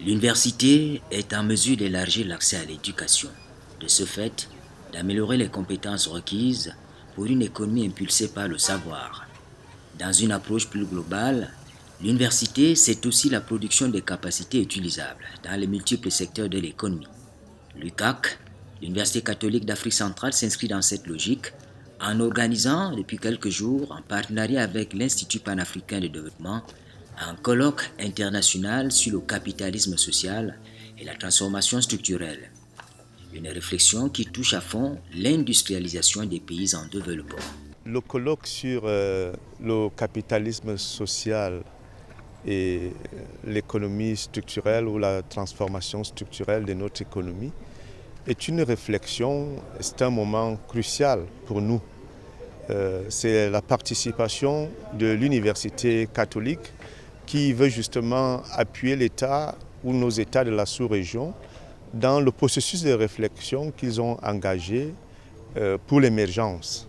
L'université est en mesure d'élargir l'accès à l'éducation, de ce fait, d'améliorer les compétences requises pour une économie impulsée par le savoir. Dans une approche plus globale, l'université, c'est aussi la production des capacités utilisables dans les multiples secteurs de l'économie. L'UCAC, l'Université catholique d'Afrique centrale, s'inscrit dans cette logique en organisant depuis quelques jours, en partenariat avec l'Institut panafricain de développement, un colloque international sur le capitalisme social et la transformation structurelle. Une réflexion qui touche à fond l'industrialisation des pays en développement. Le colloque sur le capitalisme social et l'économie structurelle ou la transformation structurelle de notre économie est une réflexion, c'est un moment crucial pour nous. C'est la participation de l'université catholique qui veut justement appuyer l'État ou nos États de la sous-région dans le processus de réflexion qu'ils ont engagé pour l'émergence.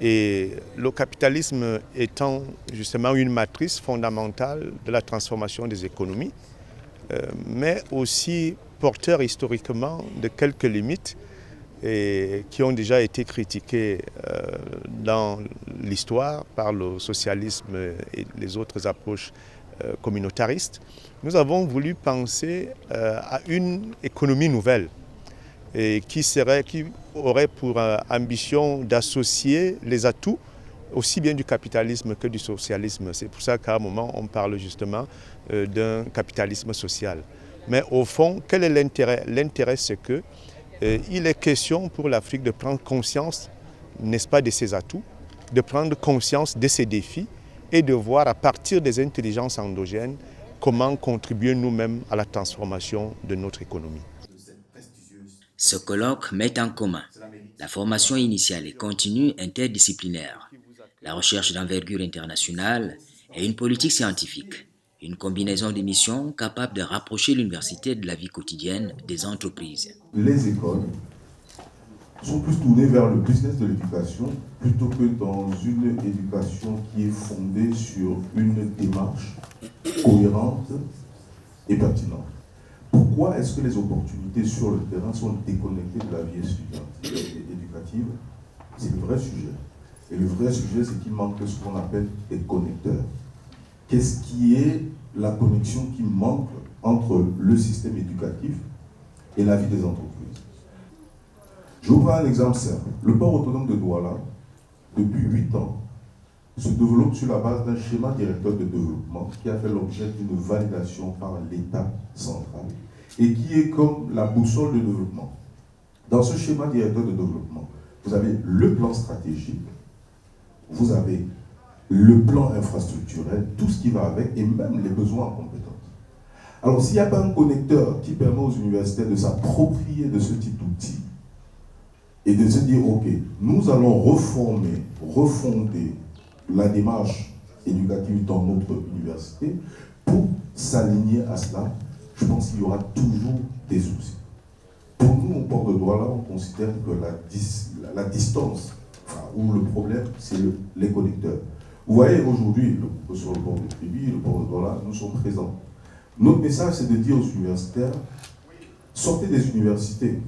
Et le capitalisme étant justement une matrice fondamentale de la transformation des économies, mais aussi porteur historiquement de quelques limites et qui ont déjà été critiquées dans l'histoire par le socialisme et les autres approches communautaristes. Nous avons voulu penser à une économie nouvelle et qui aurait pour ambition d'associer les atouts aussi bien du capitalisme que du socialisme. C'est pour ça qu'à un moment, on parle justement d'un capitalisme social. Mais au fond, quel est l'intérêt? L'intérêt, c'est qu'il est question pour l'Afrique de prendre conscience, n'est-ce pas, de ses atouts, de prendre conscience de ses défis et de voir à partir des intelligences endogènes comment contribuer nous-mêmes à la transformation de notre économie. Ce colloque met en commun la formation initiale et continue interdisciplinaire, la recherche d'envergure internationale et une politique scientifique, une combinaison de missions capable de rapprocher l'université de la vie quotidienne des entreprises. Les écoles sont plus tournées vers le business de l'éducation plutôt que dans une éducation qui est fondée sur une démarche cohérente et pertinente. Pourquoi est-ce que les opportunités sur le terrain sont déconnectées de la vie éducative? C'est le vrai sujet. Et le vrai sujet, c'est qu'il manque ce qu'on appelle des connecteurs. Qu'est-ce qui est la connexion qui manque entre le système éducatif et la vie des entreprises? Je vous prends un exemple simple. Le port autonome de Douala, depuis 8 ans, se développe sur la base d'un schéma directeur de développement qui a fait l'objet d'une validation par l'État central et qui est comme la boussole de développement. Dans ce schéma directeur de développement, vous avez le plan stratégique, vous avez le plan infrastructurel, tout ce qui va avec et même les besoins en compétences. Alors s'il n'y a pas un connecteur qui permet aux universitaires de s'approprier de ce type d'outils et de se dire, ok, nous allons refonder la démarche éducative dans notre université, pour s'aligner à cela, je pense qu'il y aura toujours des soucis. Pour nous, au port de Douala, on considère que la distance, ou le problème, c'est les connecteurs. Vous voyez, aujourd'hui, sur le port de Tribi, le port de Douala, nous sommes présents. Notre message, c'est de dire aux universitaires, sortez des universités,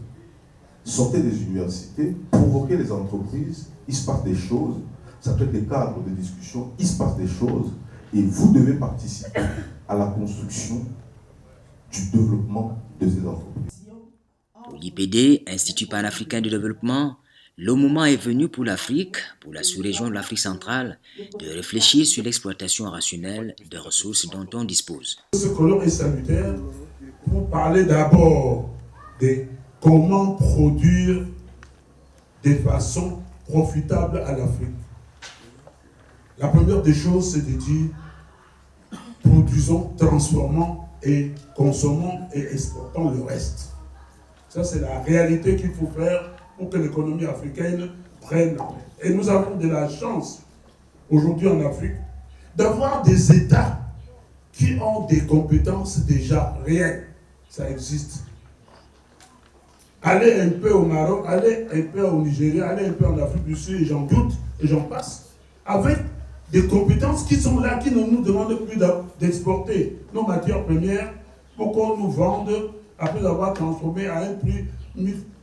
provoquez les entreprises, il se passe des choses, ça peut être des cadres de discussion, il se passe des choses, et vous devez participer à la construction du développement de ces entreprises. Pour l'IPD, Institut panafricain de développement, le moment est venu pour l'Afrique, pour la sous-région de l'Afrique centrale, de réfléchir sur l'exploitation rationnelle des ressources dont on dispose. Ce colloque est salutaire pour parler d'abord de comment produire de façon profitable à l'Afrique. La première des choses, c'est de dire produisons, transformons et consommons et exportons le reste. Ça, c'est la réalité qu'il faut faire pour que l'économie africaine prenne. Et nous avons de la chance, aujourd'hui en Afrique, d'avoir des États qui ont des compétences déjà réelles. Ça existe. Allez un peu au Maroc, allez un peu au Nigeria, allez un peu en Afrique du Sud, et j'en doute, et j'en passe, avec des compétences qui sont là, qui ne nous demandent plus d'exporter nos matières premières pour qu'on nous vende après avoir transformé à un prix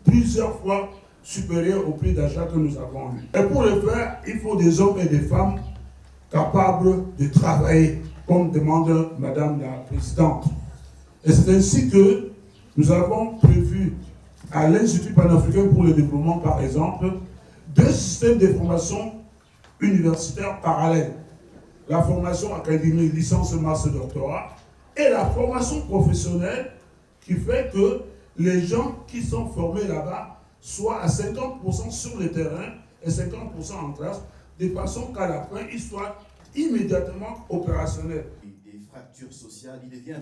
plusieurs fois supérieur au prix d'achat que nous avons eu. Et pour le faire, il faut des hommes et des femmes capables de travailler, comme demande Madame la Présidente. Et c'est ainsi que nous avons prévu à l'Institut panafricain pour le développement, par exemple, 2 systèmes de formation universitaire parallèles. La formation académique, licence, master, doctorat, et la formation professionnelle qui fait que les gens qui sont formés là-bas soient à 50% sur le terrain et 50% en classe, de façon qu'à la fin, ils soient immédiatement opérationnels.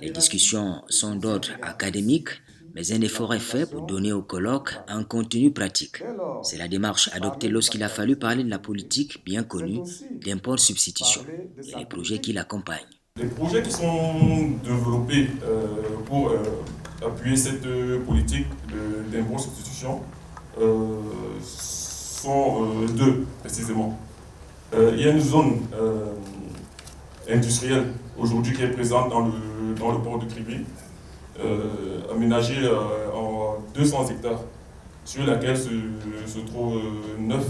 Les discussions sont d'ordre académique, mais un effort est fait pour donner au colloque un contenu pratique. C'est la démarche adoptée lorsqu'il a fallu parler de la politique bien connue d'import-substitution et les projets qui l'accompagnent. Les projets qui sont développés pour appuyer cette politique d'import-substitution sont 2 précisément. Il y a une zone industrielle aujourd'hui qui est présente dans le port de Kribi, aménagée en 200 hectares, sur laquelle se trouvent 9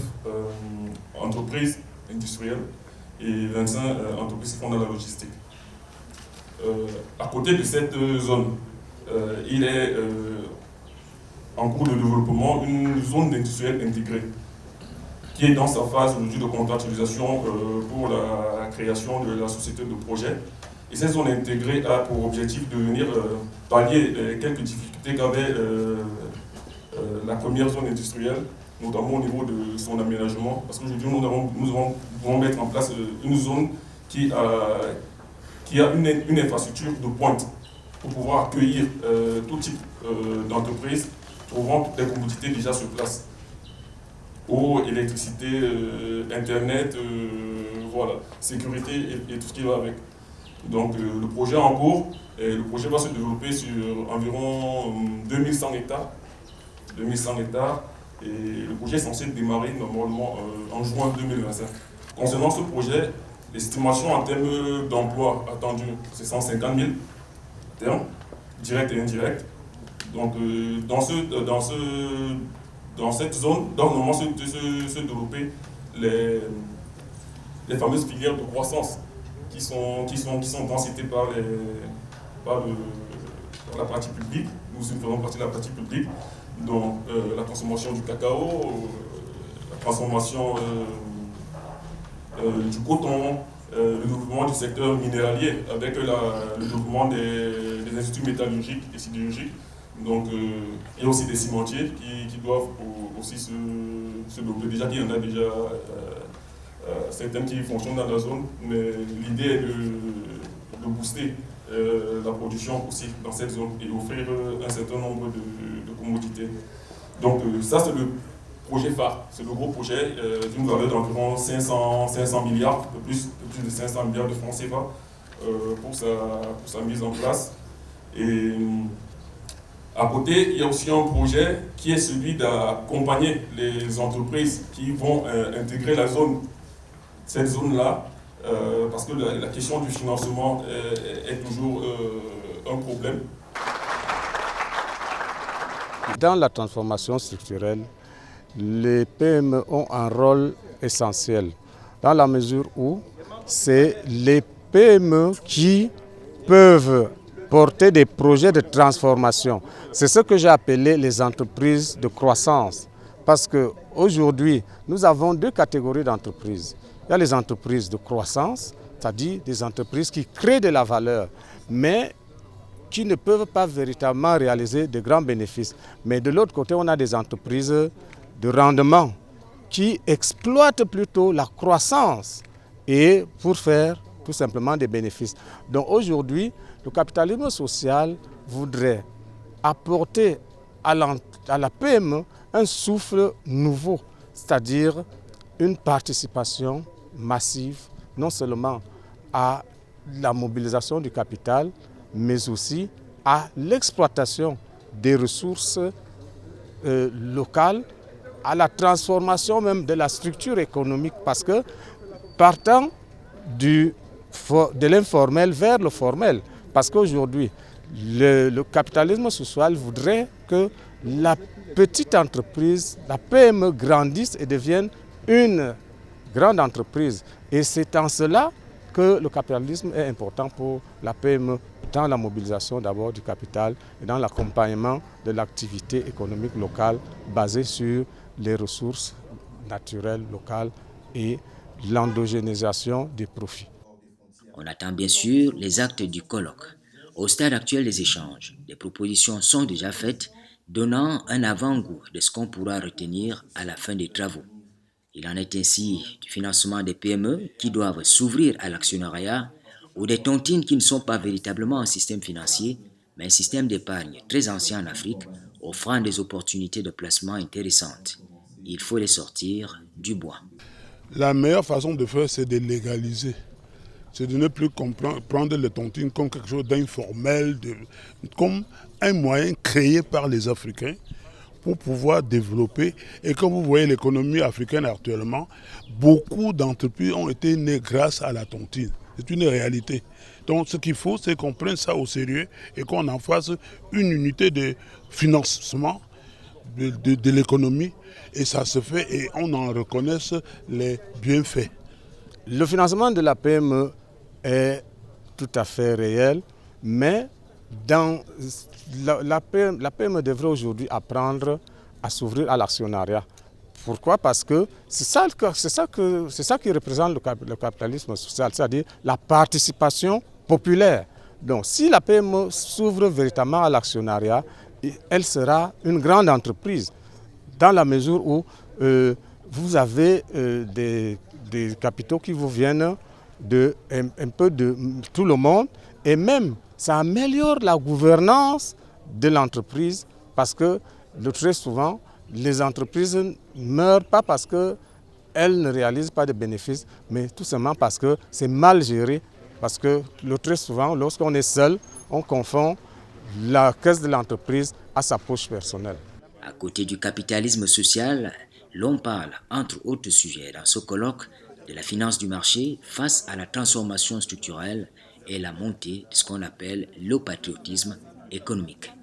entreprises industrielles et 25 entreprises qui font dans la logistique. À côté de cette zone, il est en cours de développement une zone industrielle intégrée qui est dans sa phase aujourd'hui de contractualisation pour la création de la société de projet. Et cette zone intégrée a pour objectif de venir pallier quelques difficultés qu'avait la première zone industrielle, notamment au niveau de son aménagement, parce qu'aujourd'hui nous devons mettre en place une zone qui a une infrastructure de pointe pour pouvoir accueillir tout type d'entreprise trouvant toutes les commodités déjà sur place. Eau, électricité, internet, voilà, sécurité et tout ce qui va avec. Donc le projet est en cours, et le projet va se développer sur environ 2100 hectares. 2100 hectares, et le projet est censé démarrer normalement en juin 2025. Concernant ce projet, l'estimation en termes d'emploi attendue, c'est 150 000 termes, directs et indirects. Donc dans cette zone, doivent normalement se développer les fameuses filières de croissance qui sont dans citées par la partie publique. Nous faisons partie de la partie publique, donc la transformation du cacao, la transformation du coton, le développement du secteur minéralier avec le développement des instituts métallurgiques et sidérurgiques. Donc, il y a aussi des cimentiers qui doivent aussi se développer. Déjà qu'il y en a déjà certains qui fonctionnent dans la zone, mais l'idée est de booster la production aussi dans cette zone et offrir un certain nombre de commodités. Donc ça c'est le projet phare, c'est le gros projet d'une valeur d'environ 500 milliards, un peu plus de 500 milliards de francs CFA pour sa mise en place. Et à côté, il y a aussi un projet qui est celui d'accompagner les entreprises qui vont intégrer cette zone-là, parce que la question du financement est toujours un problème. Dans la transformation structurelle, les PME ont un rôle essentiel, dans la mesure où c'est les PME qui peuvent porter des projets de transformation. C'est ce que j'ai appelé les entreprises de croissance. Parce qu'aujourd'hui, nous avons 2 catégories d'entreprises. Il y a les entreprises de croissance, c'est-à-dire des entreprises qui créent de la valeur, mais qui ne peuvent pas véritablement réaliser de grands bénéfices. Mais de l'autre côté, on a des entreprises de rendement qui exploitent plutôt la croissance et pour faire tout simplement des bénéfices. Donc aujourd'hui, le capitalisme social voudrait apporter à la PME un souffle nouveau, c'est-à-dire une participation massive, non seulement à la mobilisation du capital, mais aussi à l'exploitation des ressources locales, à la transformation même de la structure économique, parce que partant de l'informel vers le formel, parce qu'aujourd'hui, le capitalisme social voudrait que la petite entreprise, la PME grandisse et devienne une grande entreprise. Et c'est en cela que le capitalisme est important pour la PME, dans la mobilisation d'abord du capital et dans l'accompagnement de l'activité économique locale basée sur les ressources naturelles locales et l'endogénisation des profits. On attend bien sûr les actes du colloque. Au stade actuel des échanges, des propositions sont déjà faites, donnant un avant-goût de ce qu'on pourra retenir à la fin des travaux. Il en est ainsi du financement des PME qui doivent s'ouvrir à l'actionnariat ou des tontines qui ne sont pas véritablement un système financier, mais un système d'épargne très ancien en Afrique, offrant des opportunités de placement intéressantes. Il faut les sortir du bois. La meilleure façon de faire, c'est de légaliser. C'est de ne plus prendre les tontines comme quelque chose d'informel, comme un moyen créé par les Africains pour pouvoir développer. Et comme vous voyez l'économie africaine actuellement, beaucoup d'entreprises ont été nées grâce à la tontine. C'est une réalité. Donc ce qu'il faut, c'est qu'on prenne ça au sérieux et qu'on en fasse une unité de financement de l'économie. Et ça se fait et on en reconnaisse les bienfaits. Le financement de la PME est tout à fait réel, mais la PME devrait aujourd'hui apprendre à s'ouvrir à l'actionnariat. Pourquoi? Parce que c'est ça qui représente le capitalisme social, c'est-à-dire la participation populaire. Donc si la PME s'ouvre véritablement à l'actionnariat, elle sera une grande entreprise dans la mesure où vous avez des capitaux qui vous viennent un peu de tout le monde et même ça améliore la gouvernance de l'entreprise parce que très souvent les entreprises ne meurent pas parce qu'elles ne réalisent pas de bénéfices mais tout simplement parce que c'est mal géré parce que très souvent lorsqu'on est seul on confond la caisse de l'entreprise à sa poche personnelle. À côté du capitalisme social, l'on parle, entre autres sujets dans ce colloque, de la finance du marché face à la transformation structurelle et la montée de ce qu'on appelle le patriotisme économique.